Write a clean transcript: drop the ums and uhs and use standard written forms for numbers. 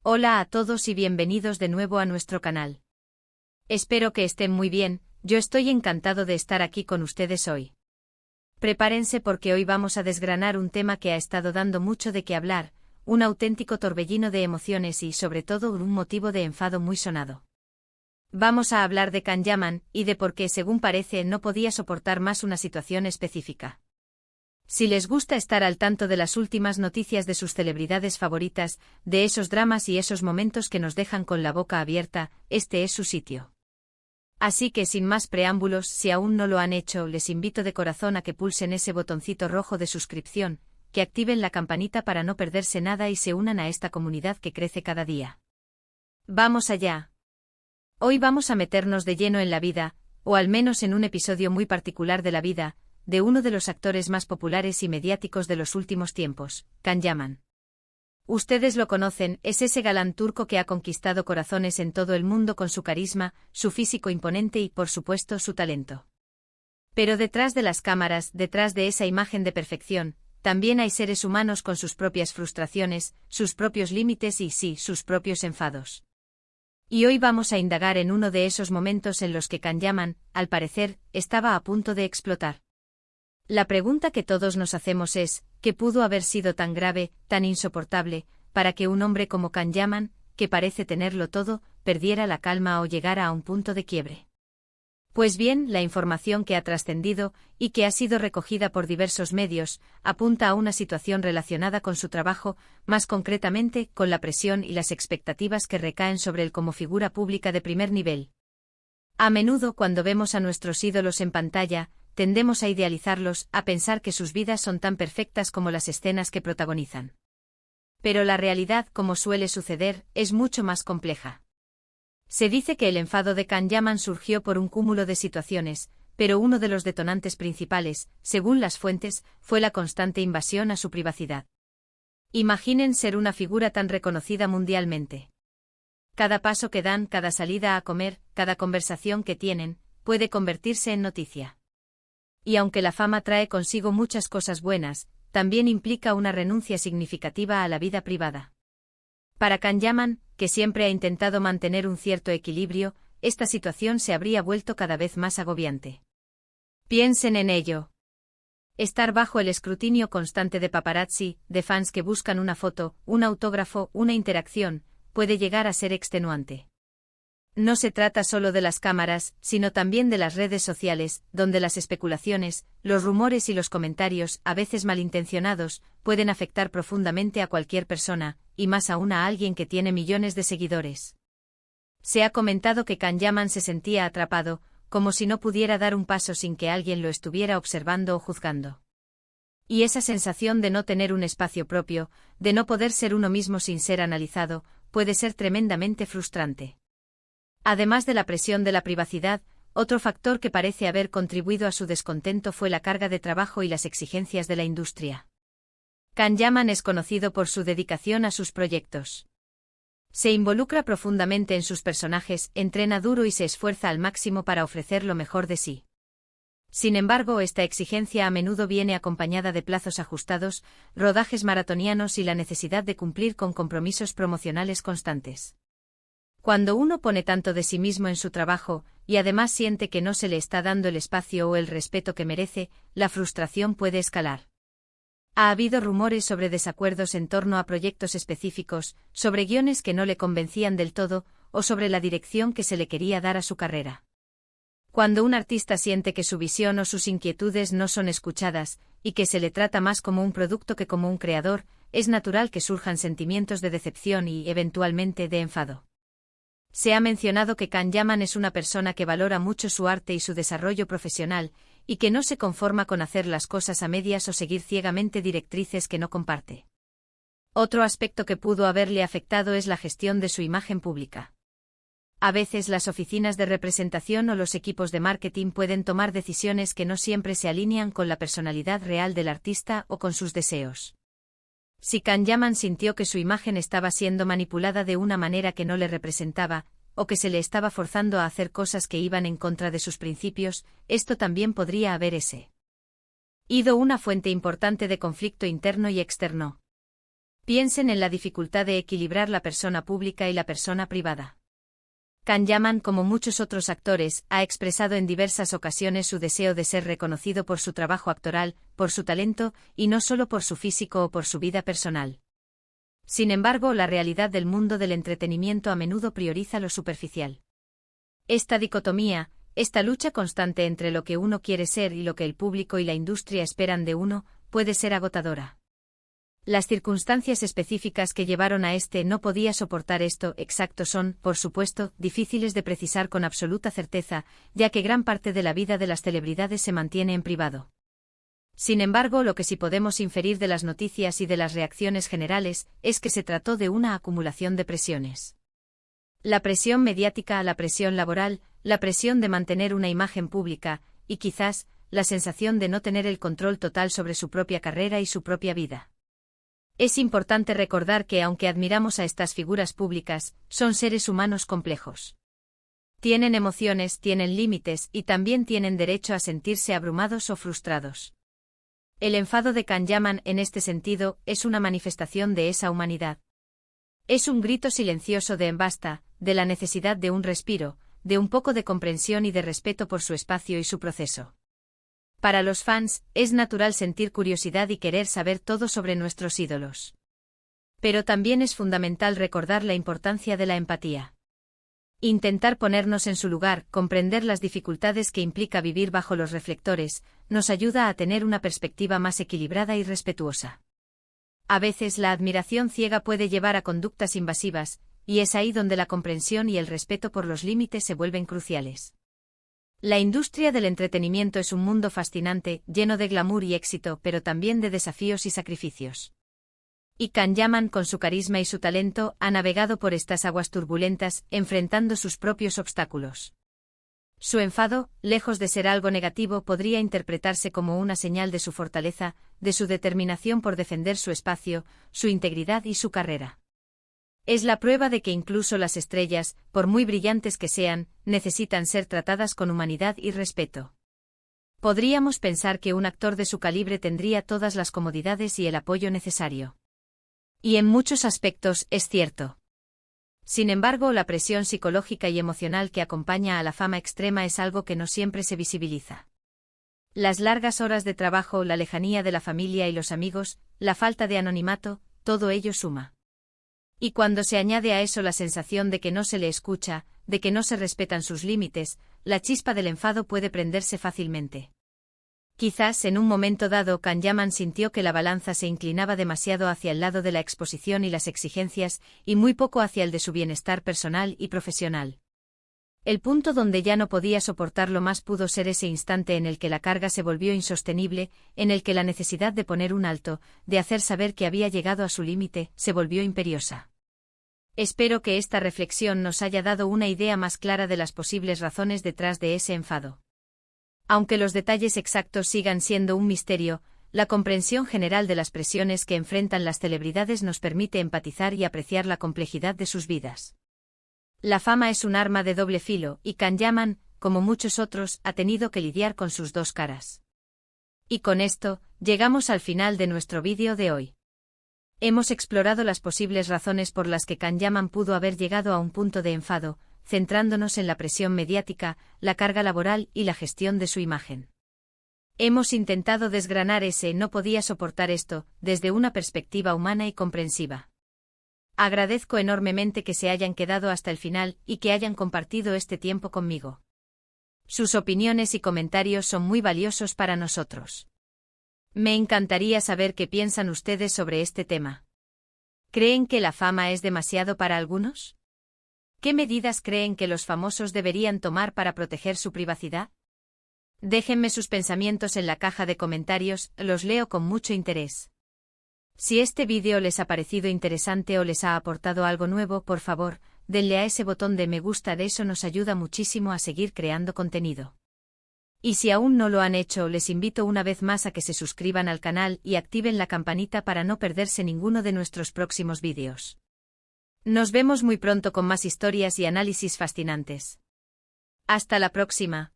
Hola a todos y bienvenidos de nuevo a nuestro canal. Espero que estén muy bien, yo estoy encantado de estar aquí con ustedes hoy. Prepárense porque hoy vamos a desgranar un tema que ha estado dando mucho de qué hablar, un auténtico torbellino de emociones y sobre todo un motivo de enfado muy sonado. Vamos a hablar de Can Yaman y de por qué según parece no podía soportar más una situación específica. Si les gusta estar al tanto de las últimas noticias de sus celebridades favoritas, de esos dramas y esos momentos que nos dejan con la boca abierta, este es su sitio. Así que sin más preámbulos, si aún no lo han hecho, les invito de corazón a que pulsen ese botoncito rojo de suscripción, que activen la campanita para no perderse nada y se unan a esta comunidad que crece cada día. ¡Vamos allá! Hoy vamos a meternos de lleno en la vida, o al menos en un episodio muy particular de la vida, de uno de los actores más populares y mediáticos de los últimos tiempos, Can Yaman. Ustedes lo conocen, es ese galán turco que ha conquistado corazones en todo el mundo con su carisma, su físico imponente y, por supuesto, su talento. Pero detrás de las cámaras, detrás de esa imagen de perfección, también hay seres humanos con sus propias frustraciones, sus propios límites y, sí, sus propios enfados. Y hoy vamos a indagar en uno de esos momentos en los que Can Yaman, al parecer, estaba a punto de explotar. La pregunta que todos nos hacemos es, ¿qué pudo haber sido tan grave, tan insoportable, para que un hombre como Can Yaman, que parece tenerlo todo, perdiera la calma o llegara a un punto de quiebre? Pues bien, la información que ha trascendido, y que ha sido recogida por diversos medios, apunta a una situación relacionada con su trabajo, más concretamente, con la presión y las expectativas que recaen sobre él como figura pública de primer nivel. A menudo, cuando vemos a nuestros ídolos en pantalla, tendemos a idealizarlos, a pensar que sus vidas son tan perfectas como las escenas que protagonizan. Pero la realidad, como suele suceder, es mucho más compleja. Se dice que el enfado de Can Yaman surgió por un cúmulo de situaciones, pero uno de los detonantes principales, según las fuentes, fue la constante invasión a su privacidad. Imaginen ser una figura tan reconocida mundialmente. Cada paso que dan, cada salida a comer, cada conversación que tienen, puede convertirse en noticia. Y aunque la fama trae consigo muchas cosas buenas, también implica una renuncia significativa a la vida privada. Para Can Yaman, que siempre ha intentado mantener un cierto equilibrio, esta situación se habría vuelto cada vez más agobiante. Piensen en ello. Estar bajo el escrutinio constante de paparazzi, de fans que buscan una foto, un autógrafo, una interacción, puede llegar a ser extenuante. No se trata solo de las cámaras, sino también de las redes sociales, donde las especulaciones, los rumores y los comentarios, a veces malintencionados, pueden afectar profundamente a cualquier persona, y más aún a alguien que tiene millones de seguidores. Se ha comentado que Can Yaman se sentía atrapado, como si no pudiera dar un paso sin que alguien lo estuviera observando o juzgando. Y esa sensación de no tener un espacio propio, de no poder ser uno mismo sin ser analizado, puede ser tremendamente frustrante. Además de la presión de la privacidad, otro factor que parece haber contribuido a su descontento fue la carga de trabajo y las exigencias de la industria. Can Yaman es conocido por su dedicación a sus proyectos. Se involucra profundamente en sus personajes, entrena duro y se esfuerza al máximo para ofrecer lo mejor de sí. Sin embargo, esta exigencia a menudo viene acompañada de plazos ajustados, rodajes maratonianos y la necesidad de cumplir con compromisos promocionales constantes. Cuando uno pone tanto de sí mismo en su trabajo, y además siente que no se le está dando el espacio o el respeto que merece, la frustración puede escalar. Ha habido rumores sobre desacuerdos en torno a proyectos específicos, sobre guiones que no le convencían del todo, o sobre la dirección que se le quería dar a su carrera. Cuando un artista siente que su visión o sus inquietudes no son escuchadas, y que se le trata más como un producto que como un creador, es natural que surjan sentimientos de decepción y, eventualmente, de enfado. Se ha mencionado que Can Yaman es una persona que valora mucho su arte y su desarrollo profesional, y que no se conforma con hacer las cosas a medias o seguir ciegamente directrices que no comparte. Otro aspecto que pudo haberle afectado es la gestión de su imagen pública. A veces las oficinas de representación o los equipos de marketing pueden tomar decisiones que no siempre se alinean con la personalidad real del artista o con sus deseos. Si Can Yaman sintió que su imagen estaba siendo manipulada de una manera que no le representaba, o que se le estaba forzando a hacer cosas que iban en contra de sus principios, esto también podría haber sido una fuente importante de conflicto interno y externo. Piensen en la dificultad de equilibrar la persona pública y la persona privada. Can Yaman, como muchos otros actores, ha expresado en diversas ocasiones su deseo de ser reconocido por su trabajo actoral, por su talento, y no solo por su físico o por su vida personal. Sin embargo, la realidad del mundo del entretenimiento a menudo prioriza lo superficial. Esta dicotomía, esta lucha constante entre lo que uno quiere ser y lo que el público y la industria esperan de uno, puede ser agotadora. Las circunstancias específicas que llevaron a no podía soportar esto exacto son, por supuesto, difíciles de precisar con absoluta certeza, ya que gran parte de la vida de las celebridades se mantiene en privado. Sin embargo, lo que sí podemos inferir de las noticias y de las reacciones generales es que se trató de una acumulación de presiones. La presión mediática, la presión laboral, la presión de mantener una imagen pública, y quizás, la sensación de no tener el control total sobre su propia carrera y su propia vida. Es importante recordar que aunque admiramos a estas figuras públicas, son seres humanos complejos. Tienen emociones, tienen límites y también tienen derecho a sentirse abrumados o frustrados. El enfado de Can Yaman en este sentido es una manifestación de esa humanidad. Es un grito silencioso de basta, de la necesidad de un respiro, de un poco de comprensión y de respeto por su espacio y su proceso. Para los fans, es natural sentir curiosidad y querer saber todo sobre nuestros ídolos. Pero también es fundamental recordar la importancia de la empatía. Intentar ponernos en su lugar, comprender las dificultades que implica vivir bajo los reflectores, nos ayuda a tener una perspectiva más equilibrada y respetuosa. A veces la admiración ciega puede llevar a conductas invasivas, y es ahí donde la comprensión y el respeto por los límites se vuelven cruciales. La industria del entretenimiento es un mundo fascinante, lleno de glamour y éxito, pero también de desafíos y sacrificios. Y Can Yaman, con su carisma y su talento, ha navegado por estas aguas turbulentas, enfrentando sus propios obstáculos. Su enfado, lejos de ser algo negativo, podría interpretarse como una señal de su fortaleza, de su determinación por defender su espacio, su integridad y su carrera. Es la prueba de que incluso las estrellas, por muy brillantes que sean, necesitan ser tratadas con humanidad y respeto. Podríamos pensar que un actor de su calibre tendría todas las comodidades y el apoyo necesario. Y en muchos aspectos es cierto. Sin embargo, la presión psicológica y emocional que acompaña a la fama extrema es algo que no siempre se visibiliza. Las largas horas de trabajo, la lejanía de la familia y los amigos, la falta de anonimato, todo ello suma. Y cuando se añade a eso la sensación de que no se le escucha, de que no se respetan sus límites, la chispa del enfado puede prenderse fácilmente. Quizás en un momento dado Can Yaman sintió que la balanza se inclinaba demasiado hacia el lado de la exposición y las exigencias, y muy poco hacia el de su bienestar personal y profesional. El punto donde ya no podía soportarlo más pudo ser ese instante en el que la carga se volvió insostenible, en el que la necesidad de poner un alto, de hacer saber que había llegado a su límite, se volvió imperiosa. Espero que esta reflexión nos haya dado una idea más clara de las posibles razones detrás de ese enfado. Aunque los detalles exactos sigan siendo un misterio, la comprensión general de las presiones que enfrentan las celebridades nos permite empatizar y apreciar la complejidad de sus vidas. La fama es un arma de doble filo, y Can Yaman, como muchos otros, ha tenido que lidiar con sus dos caras. Y con esto, llegamos al final de nuestro vídeo de hoy. Hemos explorado las posibles razones por las que Can Yaman pudo haber llegado a un punto de enfado, centrándonos en la presión mediática, la carga laboral y la gestión de su imagen. Hemos intentado desgranar ese no podía soportar esto, desde una perspectiva humana y comprensiva. Agradezco enormemente que se hayan quedado hasta el final y que hayan compartido este tiempo conmigo. Sus opiniones y comentarios son muy valiosos para nosotros. Me encantaría saber qué piensan ustedes sobre este tema. ¿Creen que la fama es demasiado para algunos? ¿Qué medidas creen que los famosos deberían tomar para proteger su privacidad? Déjenme sus pensamientos en la caja de comentarios, los leo con mucho interés. Si este vídeo les ha parecido interesante o les ha aportado algo nuevo, por favor, denle a ese botón de me gusta, de eso nos ayuda muchísimo a seguir creando contenido. Y si aún no lo han hecho, les invito una vez más a que se suscriban al canal y activen la campanita para no perderse ninguno de nuestros próximos vídeos. Nos vemos muy pronto con más historias y análisis fascinantes. Hasta la próxima.